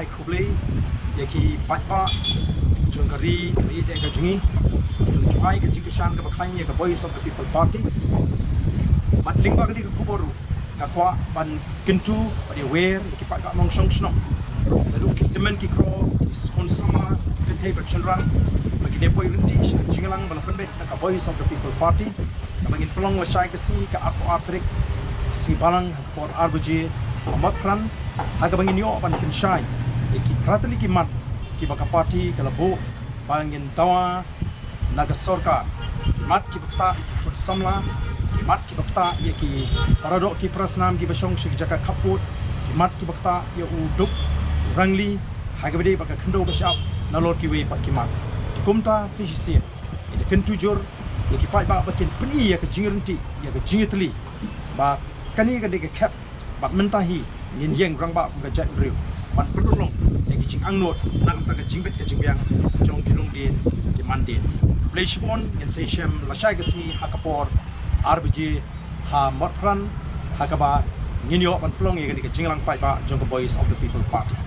hai khublei yaki patpa jongkari ide ka jungi juai ka jikishan ka bakhai ka Voice of the People Party mat lingba ka di ka khuboru ka kwa ban kintu pada wer yaki pat ka mong song sno lalu kitemen ki kro konsama ka table children bagi depoi rinti jingalang bala penbet ka Voice of the People Party ka bangin pelong la shai ka si ka aku atrik si balang ka por arbuje amat kran haga bangin yo ban penshai ki pratali ki mat ki baka party kalabo bangin tawa naga sorkar mat ki bakta ki khud samla ki mat ki bakta ye ki parado ki prasnam ki basong shik jaka kaput ki mat ki bakta ye uduk rangli haga bede baka khndo bashap nalor ki we pat ki mat kumta si si ide kentujur ye ki pai ba bakin peni ye ka jingrinti ye ka jingitli ba kani ka de ka kap ba mentahi ngin yeng rang ba ka jat riu ban pendulong yang kicing angnot nak ta ka jingbet ka jingbiang jong kilung din ki mandin pleshbon en seshem la shai ka si hakapor rbj ha motran hakaba nginyo ban plong ye ka jinglang pai ba jong ka Voice of the People Party